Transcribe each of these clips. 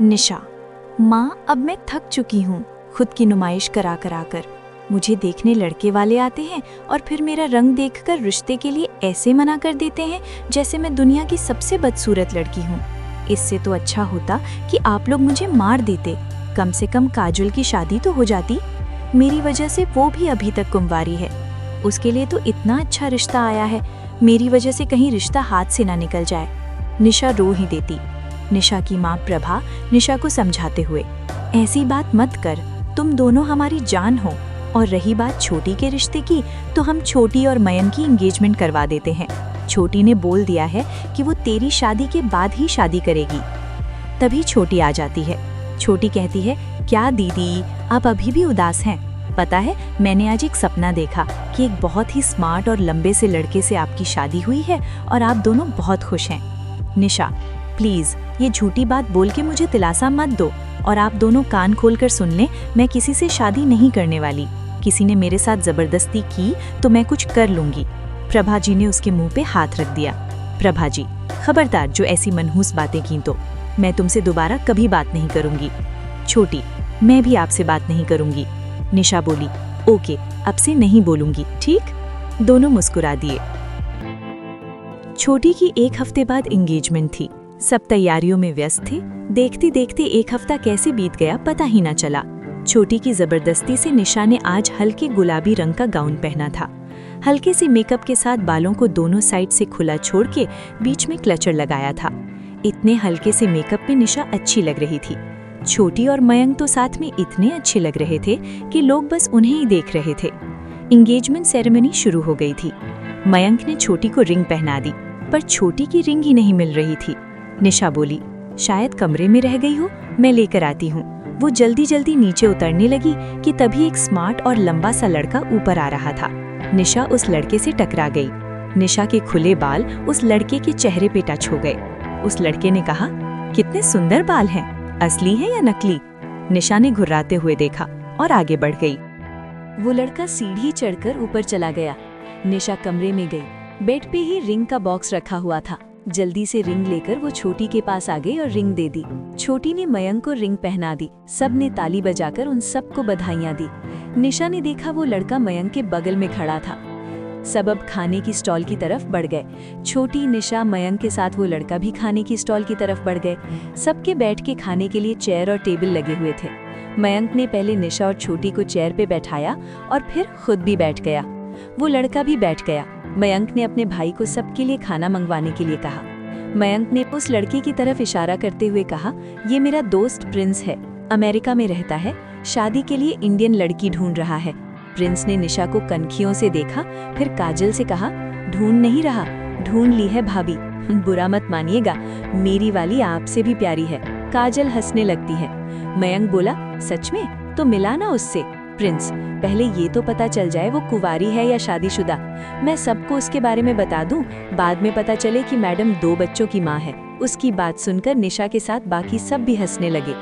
निशा, माँ अब मैं थक चुकी हूँ खुद की नुमाइश करा कर। मुझे देखने लड़के वाले आते हैं और फिर मेरा रंग देखकर रिश्ते के लिए ऐसे मना कर देते हैं जैसे मैं दुनिया की सबसे बदसूरत लड़की हूँ। इससे तो अच्छा होता कि आप लोग मुझे मार देते, कम से कम काजल की शादी तो हो जाती। मेरी वजह से वो भी अभी तक कुंवारी है। उसके लिए तो इतना अच्छा रिश्ता आया है, मेरी वजह से कहीं रिश्ता हाथ से ना निकल जाए। निशा रो ही देती। निशा की माँ प्रभा निशा को समझाते हुए, ऐसी बात मत कर, तुम दोनों हमारी जान हो। और रही बात छोटी के रिश्ते की, तो हम छोटी और मयंक की एंगेजमेंट करवा देते हैं। छोटी ने बोल दिया है कि वो तेरी शादी के बाद ही शादी करेगी। तभी छोटी आ जाती है। छोटी कहती है, क्या दीदी आप अभी भी उदास हैं? पता है, मैंने आज एक सपना देखा कि एक बहुत ही स्मार्ट और लंबे से लड़के से आपकी शादी हुई है और आप दोनों बहुत खुश हैं। निशा, प्लीज ये झूठी बात बोल के मुझे दिलासा मत दो, और आप दोनों कान खोलकर सुन लें, मैं किसी से शादी नहीं करने वाली। किसी ने मेरे साथ जबरदस्ती की तो मैं कुछ कर लूंगी। प्रभा जी ने उसके मुंह पे हाथ रख दिया। प्रभा जी, खबरदार जो ऐसी मनहूस बातें की तो मैं तुमसे दोबारा कभी बात नहीं करूंगी। छोटी, मैं भी आपसे बात नहीं करूंगी। निशा बोली, ओके, अब से नहीं बोलूंगी, ठीक? दोनों मुस्कुरा दिए। छोटी की एक हफ्ते बाद एंगेजमेंट थी। सब तैयारियों में व्यस्त थे। देखते देखते एक हफ्ता कैसे बीत गया पता ही ना चला। छोटी की जबरदस्ती से निशा ने आज हल्के गुलाबी रंग का गाउन पहना था। हल्के से मेकअप के साथ बालों को दोनों साइड से खुला छोड़ के बीच में क्लचर लगाया था। इतने हल्के से मेकअप में निशा अच्छी लग रही थी। छोटी और मयंक तो साथ में इतने अच्छे लग रहे थे कि लोग बस उन्हें ही देख रहे थे। एंगेजमेंट सेरेमनी शुरू हो गई थी। मयंक ने छोटी को रिंग पहना दी, पर छोटी की रिंग ही नहीं मिल रही थी। निशा बोली, शायद कमरे में रह गई हो, मैं लेकर आती हूँ। वो जल्दी जल्दी नीचे उतरने लगी कि तभी एक स्मार्ट और लंबा सा लड़का ऊपर आ रहा था। निशा उस लड़के से टकरा गई। निशा के खुले बाल उस लड़के के चेहरे पे टच हो गए। उस लड़के ने कहा, कितने सुंदर बाल हैं, असली हैं या नकली? निशा ने घुर्राते हुए देखा और आगे बढ़ गई। वो लड़का सीढ़ी चढ़कर ऊपर चला गया। निशा कमरे में गई। बेड पे ही रिंग का बॉक्स रखा हुआ था। जल्दी से रिंग लेकर वो छोटी के पास आ गई और रिंग दे दी। छोटी ने मयंक को रिंग पहना दी। सब ने ताली बजाकर उन सबको बधाइयां दी। निशा ने देखा वो लड़का मयंक के बगल में खड़ा था। सब अब खाने की स्टॉल की तरफ बढ़ गए। छोटी, निशा, मयंक के साथ वो लड़का भी खाने की स्टॉल की तरफ बढ़ गए। सबके बैठ के खाने के लिए चेयर और टेबल लगे हुए थे। मयंक ने पहले निशा और छोटी को चेयर पे बैठाया और फिर खुद भी बैठ गया। वो लड़का भी बैठ गया। मयंक ने अपने भाई को सबके लिए खाना मंगवाने के लिए कहा। मयंक ने उस लड़के की तरफ इशारा करते हुए कहा, ये मेरा दोस्त प्रिंस है, अमेरिका में रहता है, शादी के लिए इंडियन लड़की ढूंढ रहा है। प्रिंस ने निशा को कनखियों से देखा, फिर काजल से कहा, ढूंढ नहीं रहा, ढूंढ ली है भाभी। बुरा मत मानिएगा, मेरी वाली आपसे भी प्यारी है। काजल हंसने लगती है। मयंक बोला, सच में? तो मिला ना उससे? प्रिंस, पहले ये तो पता चल जाए वो कुंवारी है या शादीशुदा। मैं सबको उसके बारे में बता दूं, बाद में पता चले कि मैडम 2 बच्चों की माँ है। उसकी बात सुनकर निशा के साथ बाकी सब भी हंसने लगे।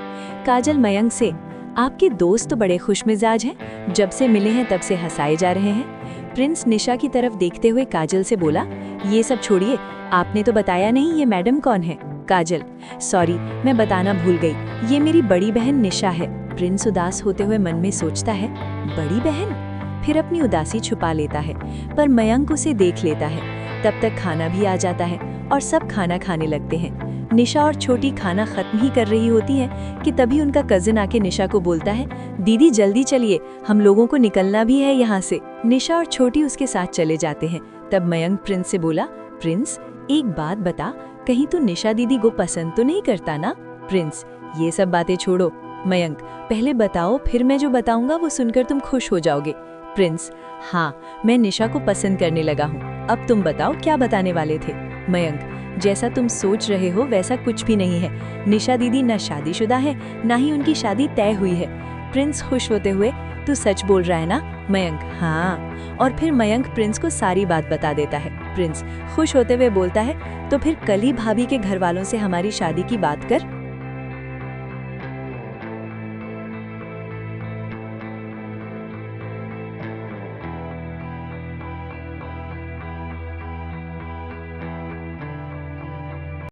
काजल मयंक से, आपके दोस्त तो बड़े खुशमिजाज हैं, जब से मिले हैं तब से हंसाए जा रहे हैं। प्रिंस निशा की तरफ देखते हुए काजल से बोला, ये सब छोड़िए, आपने तो बताया नहीं ये मैडम कौन है? काजल, सॉरी, मैं बताना भूल गई, ये मेरी बड़ी बहन निशा है। प्रिंस उदास होते हुए मन में सोचता है, बड़ी बहन? फिर अपनी उदासी छुपा लेता है, पर मयंक उसे देख लेता है। तब तक खाना भी आ जाता है और सब खाना खाने लगते हैं। निशा और छोटी खाना खत्म ही कर रही होती है कि तभी उनका कजिन आके निशा को बोलता है, दीदी जल्दी चलिए, हम लोगों को निकलना भी है यहाँ से। निशा और छोटी उसके साथ चले जाते हैं। तब मयंक प्रिंस से बोला, प्रिंस एक बात बता, कहीं तू निशा दीदी को पसंद तो नहीं करता ना? प्रिंस, ये सब बातें छोड़ो। मयंक, पहले बताओ, फिर मैं जो बताऊंगा वो सुनकर तुम खुश हो जाओगे। प्रिंस, हाँ, मैं निशा को पसंद करने लगा हूँ। अब तुम बताओ क्या बताने वाले थे? मयंक, जैसा तुम सोच रहे हो वैसा कुछ भी नहीं है। निशा दीदी न शादीशुदा है, ना ही उनकी शादी तय हुई है। प्रिंस खुश होते हुए, तू सच बोल रहा है ना? मयंक, हाँ। और फिर मयंक प्रिंस को सारी बात बता देता है। प्रिंस खुश होते हुए बोलता है, तो फिर कल ही भाभी के घर वालों से हमारी शादी की बात कर।